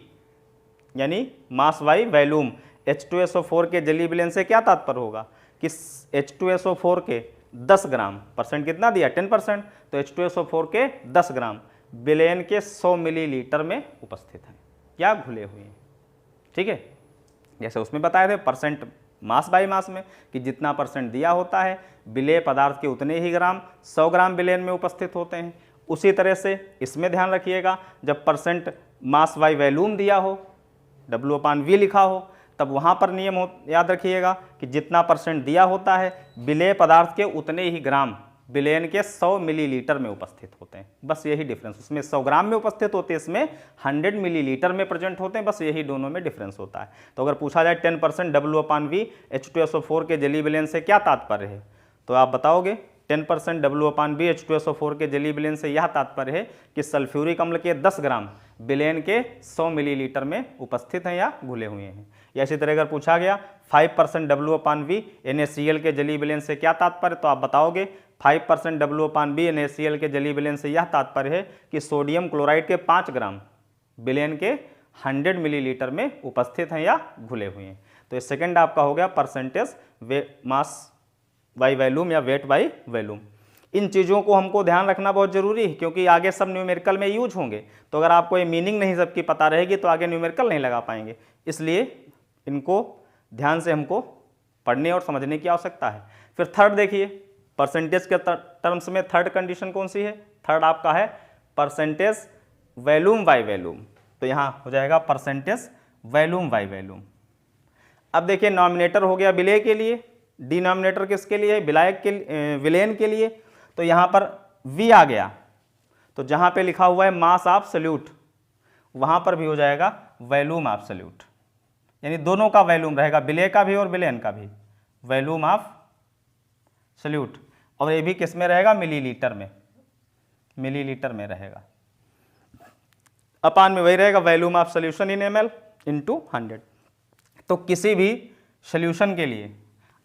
यानी मास बाई वैल्यूम H2SO4 के जलीय विलेयन से क्या तात्पर्य होगा कि H2SO4 के 10 ग्राम, परसेंट कितना दिया 10%, तो H2SO4 के 10 ग्राम विलेयन के 100 मिलीलीटर में उपस्थित हैं, क्या घुले हुए हैं, ठीक है। जैसे उसमें बताए थे परसेंट मास बाई मास में कि जितना परसेंट दिया होता है विलेय पदार्थ के उतने ही ग्राम 100 ग्राम विलेयन में उपस्थित होते हैं। उसी तरह से इसमें ध्यान रखिएगा, जब परसेंट मास बाई वैल्यूम दिया हो W/V लिखा हो, तब वहाँ पर नियम याद रखिएगा कि जितना परसेंट दिया होता है विलेय पदार्थ के उतने ही ग्राम विलेयन के 100 मिलीलीटर में उपस्थित होते हैं, बस यही डिफरेंस, उसमें 100 ग्राम में उपस्थित होते हैं, इसमें 100 मिलीलीटर में प्रेजेंट होते हैं, बस यही दोनों में डिफरेंस होता है। तो अगर पूछा जाए 10% W/V H2SO4 के जलीय विलेयन से क्या तात्पर्य है, तो आप बताओगे 10% W/V H2SO4 के जलीय विलेयन से यह तात्पर्य है कि सल्फ्यूरिक अम्ल के 10 ग्राम विलेयन के 100 मिलीलीटर में उपस्थित हैं या घुले हुए हैं। या इसी तरह अगर पूछा गया 5% W/V NaCl के जलीय विलेयन से क्या तात्पर्य, तो आप बताओगे 5% W/V NaCl के जलीय विलेयन से यह तात्पर्य है कि सोडियम क्लोराइड के 5 ग्राम विलेयन के 100 मिलीलीटर में उपस्थित हैं या घुले हुए हैं। तो ये सेकंड आपका हो गया परसेंटेज मास बाई वैल्यूम या वेट बाई वैल्यूम। इन चीज़ों को हमको ध्यान रखना बहुत जरूरी है, क्योंकि आगे सब न्यूमेरिकल में यूज होंगे, तो अगर आपको ये मीनिंग नहीं सबकी पता रहेगी तो आगे न्यूमेरिकल नहीं लगा पाएंगे, इसलिए इनको ध्यान से हमको पढ़ने और समझने की आवश्यकता है। फिर थर्ड देखिए, परसेंटेज के टर्म्स में थर्ड कंडीशन कौन सी है, थर्ड आपका है परसेंटेज वैल्यूम बाई वैल्यूम, तो यहाँ हो जाएगा परसेंटेज वैल्यूम बाई वैल्यूम। अब देखिए नॉमिनेटर हो गया विलेय के लिए, डिनोमिनेटर किसके लिए, विलायक के विलेयन के लिए, तो यहाँ पर V आ गया, तो जहाँ पे लिखा हुआ है मास ऑफ सोल्यूट वहाँ पर भी हो जाएगा वैल्यूम ऑफ सोल्यूट, यानी दोनों का वैल्यूम रहेगा, विलेय का भी और विलेयन का भी, वैल्यूम ऑफ सोल्यूट, और ये भी किस में रहेगा, मिलीलीटर में, मिलीलीटर में रहेगा, अपान में वही रहेगा volume of solution in ml into 100। तो किसी भी सोल्यूशन के लिए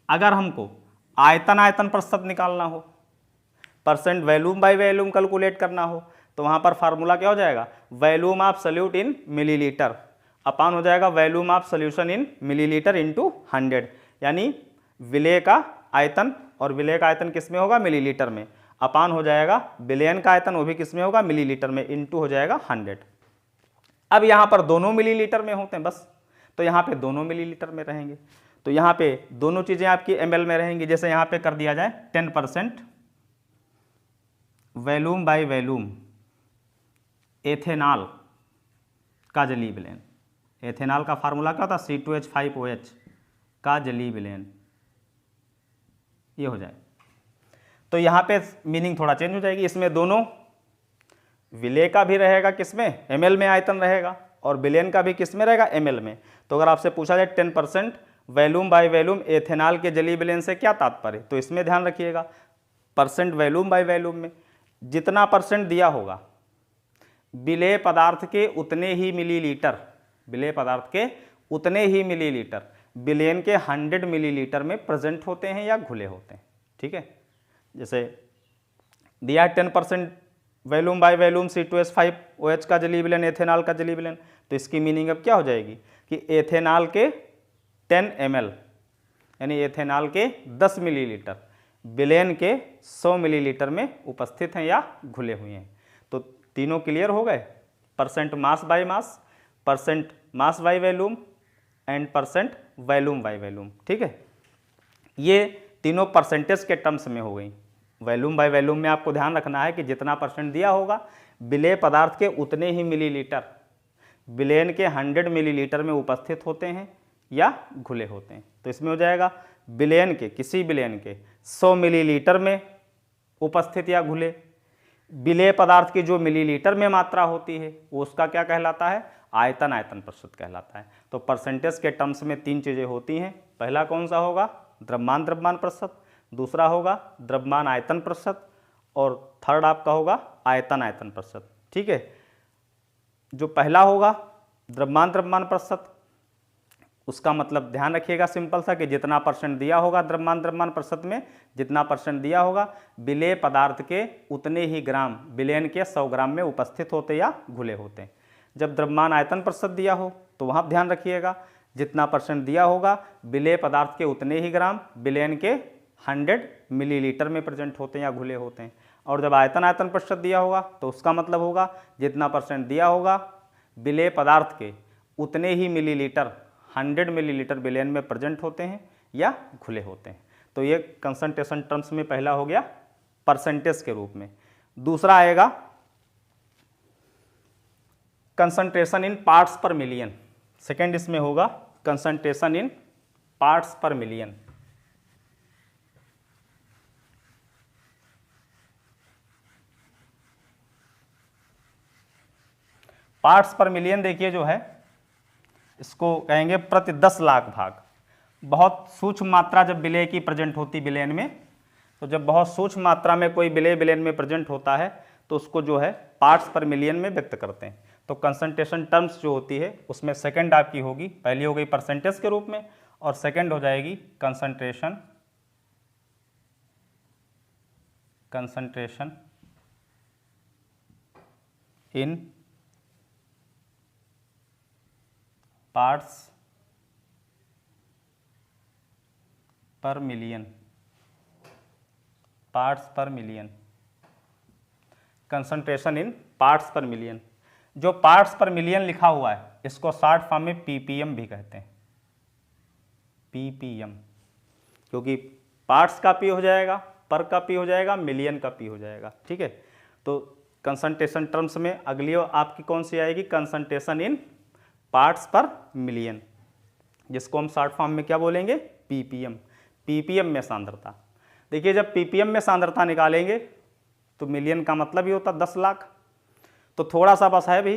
अगर हमको आयतन प्रतिशत निकालना हो, percent volume by volume calculate करना हो, तो वहाँ पर फार्मूला क्या हो जाएगा, volume of solute in millilitre upon हो जाएगा volume of solution in millilitre into 100, यानी विलेय का आयतन, और विलेय का आयतन किस में होगा, मिलीलीटर में, अपान हो जाएगा विलेयन का आयतन, वो भी किस में होगा, मिलीलीटर में, इंटू हो जाएगा 100। अब यहाँ पर दोनों मिलीलीटर में होते हैं बस, तो यहाँ पे दोनों मिलीलीटर में रहेंगे, तो यहाँ पे दोनों चीज़ें आपकी ml में रहेंगी। जैसे यहाँ पे कर दिया जाए 10% वैल्यूम बाई वैल्यूम एथेनॉल का जलीय विलेयन, एथेनॉल का फार्मूला क्या होता है, C2H5OH का जलीय विलेयन, ये हो जाए। तो यहाँ पे मीनिंग थोड़ा चेंज हो जाएगी, इसमें दोनों विलेय का भी रहेगा किसमें, ml में आयतन रहेगा, और विलेयन का भी किस में रहेगा, ml में। तो अगर आपसे पूछा जाए 10% वैल्यूम बाय वैल्यूम एथेनॉल के जलीय विलयन से क्या तात्पर्य, तो इसमें ध्यान रखिएगा परसेंट वैल्यूम बाय वैल्यूम में जितना परसेंट दिया होगा विलेय पदार्थ के उतने ही मिलीलीटर, विलेय पदार्थ के उतने ही मिलीलीटर विलयन के 100 मिलीलीटर में प्रेजेंट होते हैं या घुले होते हैं। ठीक है, जैसे दिया 10% वैल्यूम बाय वैल्यूम C2H5OH का जलीय विलयन एथेनॉल का जलीय विलयन, तो इसकी मीनिंग अब क्या हो जाएगी कि एथेनॉल के 10 ml यानी एथेनॉल के 10 मिलीलीटर विलयन के 100 मिलीलीटर में उपस्थित हैं या घुले हुए हैं। तो तीनों क्लियर हो गए, percent mass by mass, percent mass by volume and percent volume by volume. ठीक है, ये तीनों परसेंटेज के टर्म्स में हो गई। वैल्यूम बाय वैल्यूम में आपको ध्यान रखना है कि जितना परसेंट दिया होगा विलेय पदार्थ के उतने ही मिलीलीटर विलयन के 100 मिलीलीटर में उपस्थित होते हैं या घुले होते हैं। तो इसमें हो जाएगा विलयन के, किसी विलयन के 100 मिलीलीटर में उपस्थित या घुले, विलेय पदार्थ की जो मिलीलीटर में मात्रा होती है वो उसका क्या कहलाता है, आयतन, आयतन प्रतिशत कहलाता है। तो परसेंटेज के टर्म्स में तीन चीज़ें होती हैं, पहला कौन सा होगा, द्रव्यमान द्रव्यमान प्रतिशत, दूसरा होगा द्रव्यमान आयतन प्रतिशत और थर्ड आपका होगा आयतन आयतन प्रतिशत। ठीक है, जो पहला होगा द्रव्यमान द्रव्यमान प्रतिशत, उसका मतलब ध्यान रखिएगा सिंपल सा कि जितना परसेंट दिया होगा द्रव्यमान द्रव्यमान प्रतिशत में, जितना परसेंट दिया होगा विलेय पदार्थ के उतने ही ग्राम विलयन के 100 ग्राम में उपस्थित होते या घुले होते हैं। जब द्रव्यमान आयतन प्रतिशत दिया हो तो वहाँ ध्यान रखिएगा जितना परसेंट दिया होगा विलेय पदार्थ के उतने ही ग्राम विलयन के 100 मिलीलीटर में प्रेजेंट होते हैं या घुले होते हैं। और जब आयतन आयतन प्रतिशत दिया होगा तो उसका मतलब होगा जितना परसेंट दिया होगा विलेय पदार्थ के उतने ही मिलीलीटर 100 मिलीलीटर विलयन में प्रेजेंट होते हैं या घुले होते हैं। तो ये कंसंट्रेशन टर्म्स में पहला हो गया परसेंटेज के रूप में। दूसरा आएगा कंसंट्रेशन इन पार्ट्स पर मिलियन, सेकेंड इसमें होगा कंसंट्रेशन इन पार्ट्स पर मिलियन। पार्ट्स पर मिलियन देखिए जो है इसको कहेंगे प्रति 10 लाख भाग। बहुत सूक्ष्म मात्रा जब विलेय की प्रेजेंट होती विलयन में, तो जब बहुत सूक्ष्म मात्रा में कोई विलेय विलयन में प्रेजेंट होता है तो उसको जो है पार्ट्स पर मिलियन में व्यक्त करते हैं। तो कंसंट्रेशन टर्म्स जो होती है उसमें सेकंड आपकी होगी, पहली हो गई परसेंटेज के रूप में और सेकंड हो जाएगी कंसंट्रेशन इन पार्ट्स पर मिलियन, पार्ट्स पर मिलियन, कंसंट्रेशन इन पार्ट्स पर मिलियन। जो पार्ट्स पर मिलियन लिखा हुआ है इसको शॉर्ट फॉर्म में पीपीएम भी कहते हैं, पीपीएम, क्योंकि पार्ट्स का पी हो जाएगा, पर का पी हो जाएगा, मिलियन का पी हो जाएगा। ठीक है, तो कंसंट्रेशन टर्म्स में अगली आपकी कौन सी आएगी, कंसंट्रेशन इन पार्ट्स पर मिलियन, जिसको हम शॉर्ट फॉर्म में क्या बोलेंगे, पीपीएम। पीपीएम में सांद्रता, देखिए जब पीपीएम में सांद्रता निकालेंगे तो मिलियन का मतलब ही होता 10 लाख। तो थोड़ा सा बस है भी,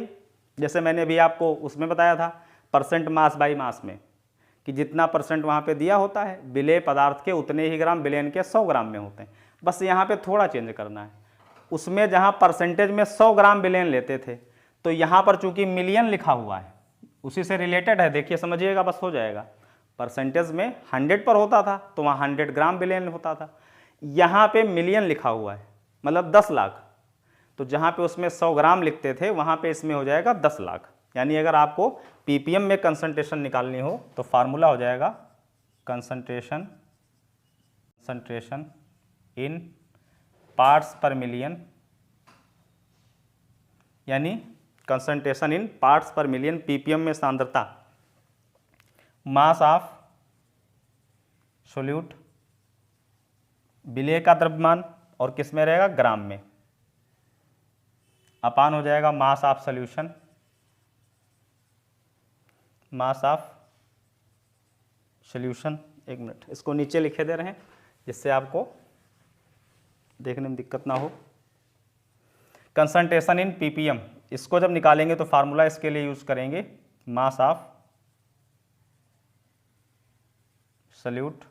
जैसे मैंने अभी आपको उसमें बताया था परसेंट मास बाई मास में कि जितना परसेंट वहाँ पे दिया होता है विलेय पदार्थ के उतने ही ग्राम विलयन के 100 ग्राम में होते हैं। बस यहाँ पे थोड़ा चेंज करना है, उसमें जहाँ परसेंटेज में 100 ग्राम विलयन लेते थे तो यहाँ पर चूंकि मिलियन लिखा हुआ है उसी से रिलेटेड है, देखिए समझिएगा बस हो जाएगा। परसेंटेज में 100 पर होता था तो वहाँ 100 ग्राम विलयन होता था, यहाँ पे मिलियन लिखा हुआ है मतलब 10 लाख, तो जहाँ पे उसमें 100 ग्राम लिखते थे वहाँ पे इसमें हो जाएगा 10 लाख। यानी अगर आपको पीपीएम में कंसंट्रेशन निकालनी हो तो फार्मूला हो जाएगा कंसंट्रेशन इन पार्ट्स पर मिलियन, यानी कंसंट्रेशन इन पार्ट्स पर मिलियन पीपीएम में सांद्रता मास ऑफ सोल्यूट, विलेय का द्रव्यमान और किस में रहेगा, ग्राम में, अपान हो जाएगा mass of solution, mass of solution. एक मिनट, इसको नीचे लिखे दे रहे हैं जिससे आपको देखने में दिक्कत ना हो। कंसंट्रेशन इन पीपीएम, इसको जब निकालेंगे तो फार्मूला इसके लिए यूज करेंगे मास ऑफ सल्यूट,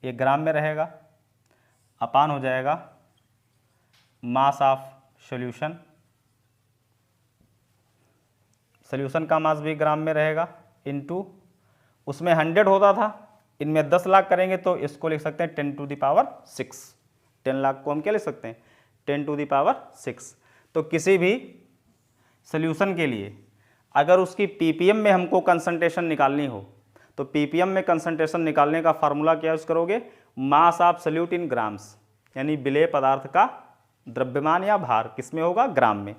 ये ग्राम में रहेगा, अपान हो जाएगा मास ऑफ सॉल्यूशन, सॉल्यूशन का मास भी ग्राम में रहेगा, इनटू उसमें 100 होता था, इनमें 10 लाख करेंगे तो इसको लिख सकते हैं 10⁶। 10 लाख को हम क्या लिख सकते हैं 10⁶। तो किसी भी सॉल्यूशन के लिए अगर उसकी पीपीएम में हमको कंसंट्रेशन निकालनी हो तो पीपीएम में कंसंट्रेशन निकालने का फार्मूला क्या यूज करोगे, mass of solute in grams, यानी विलेय पदार्थ का द्रव्यमान या भार किसमें होगा, ग्राम में,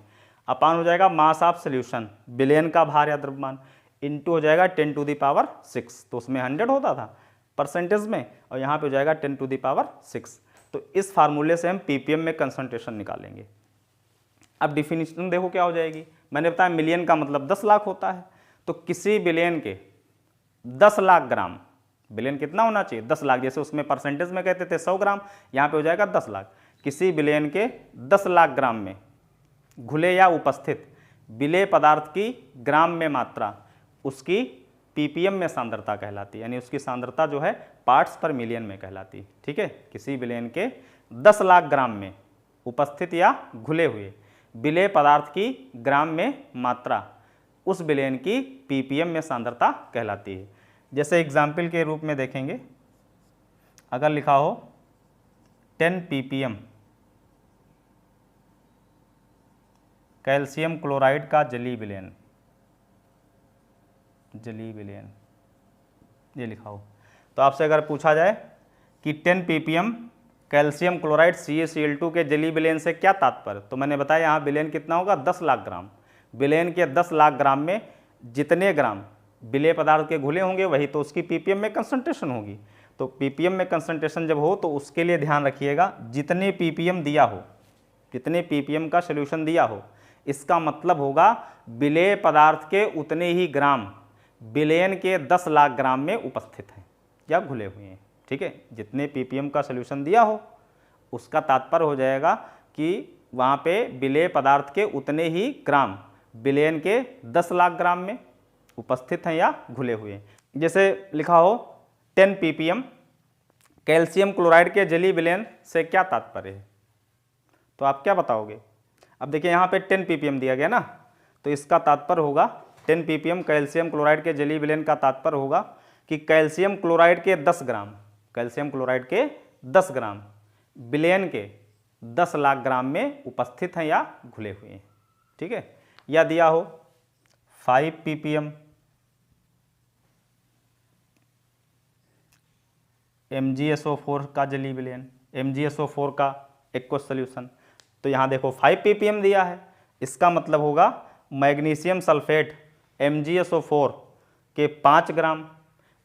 अपान हो जाएगा मास ऑफ सॉल्यूशन, विलयन का भार या द्रव्यमान, इनटू हो जाएगा 10⁶। तो उसमें 100 होता था परसेंटेज में और यहाँ पे हो जाएगा 10⁶। तो इस फार्मूले से हम पीपीएम में कंसंट्रेशन निकालेंगे। अब डिफिनीशन देखो क्या हो जाएगी, मैंने बताया मिलियन का मतलब 10 लाख होता है, तो किसी बिलियन के 10 लाख ग्राम, बिलियन कितना होना चाहिए 10 लाख, जैसे उसमें परसेंटेज में कहते थे 100 ग्राम, यहाँ पे हो जाएगा 10 लाख। किसी बिलियन के 10 लाख ग्राम में घुले या उपस्थित विलेय पदार्थ की ग्राम में मात्रा उसकी पीपीएम में सांद्रता कहलाती है, यानी उसकी सांद्रता जो है पार्ट्स पर मिलियन में कहलाती है। ठीक है, किसी विलयन के 10 लाख ग्राम में उपस्थित या घुले हुए विलेय पदार्थ की ग्राम में मात्रा उस विलयन की पीपीएम में सांद्रता कहलाती है। जैसे एग्जाम्पल के रूप में देखेंगे, अगर लिखा हो 10 ppm कैल्शियम क्लोराइड का जलीय विलयन, ये लिखा हो, तो आपसे अगर पूछा जाए कि 10 ppm कैल्शियम क्लोराइड CaCl2 के जलीय विलयन से क्या तात्पर्य, तो मैंने बताया यहाँ विलयन कितना होगा 10 लाख ग्राम। विलयन के 10 लाख ग्राम में जितने ग्राम विलेय पदार्थ के घुले होंगे वही तो उसकी पीपीएम में कंसंट्रेशन होगी। तो पीपीएम में कंसंट्रेशन जब हो तो उसके लिए ध्यान रखिएगा जितने पीपीएम दिया हो, जितने पीपीएम का सोल्यूशन दिया हो, इसका मतलब होगा विलेय पदार्थ के उतने ही ग्राम विलयन के 10 लाख ग्राम में उपस्थित हैं या घुले हुए हैं। ठीक है, जितने पीपीएम का सोल्यूशन दिया हो उसका तात्पर्य हो जाएगा कि वहाँ पे विलेय पदार्थ के उतने ही ग्राम विलयन के 10 लाख ग्राम में उपस्थित हैं या घुले हुए हैं। जैसे लिखा हो 10 ppm कैल्शियम क्लोराइड के जलीय विलयन से क्या तात्पर्य है, तो आप क्या बताओगे। अब देखिए यहाँ पे 10 ppm दिया गया ना, तो इसका तात्पर्य होगा 10 ppm कैल्शियम क्लोराइड के जलीय विलयन का तात्पर्य होगा कि कैल्शियम क्लोराइड के 10 ग्राम, कैल्शियम क्लोराइड के 10 ग्राम विलयन के 10 लाख ग्राम में उपस्थित हैं या घुले हुए हैं। ठीक है, या दिया हो 5 ppm MgSO4 का जलीय विलयन, MgSO4 का एक्वस सोल्यूशन, तो यहाँ देखो 5 ppm दिया है, इसका मतलब होगा मैग्नीशियम सल्फेट MgSO4 के 5 ग्राम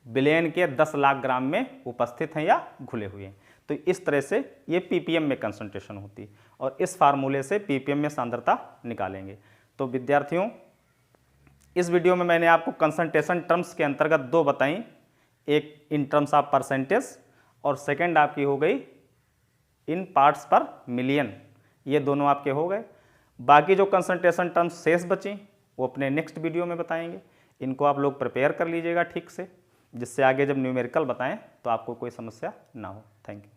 विलयन के 10 लाख ग्राम में उपस्थित हैं या घुले हुए हैं। तो इस तरह से ये पीपीएम में कंसंट्रेशन होती है और इस फार्मूले से पीपीएम में सांद्रता निकालेंगे। तो विद्यार्थियों, इस वीडियो में मैंने आपको कंसंट्रेशन टर्म्स के अंतर्गत 2 बताई, एक इन टर्म्स ऑफ परसेंटेज और सेकंड आपकी हो गई इन पार्ट्स पर मिलियन, ये दोनों आपके हो गए। बाकी जो कंसंट्रेशन टर्म्स शेष बची वो अपने नेक्स्ट वीडियो में बताएंगे। इनको आप लोग प्रिपेयर कर लीजिएगा ठीक से, जिससे आगे जब न्यूमेरिकल बताएं तो आपको कोई समस्या ना हो। Thank you.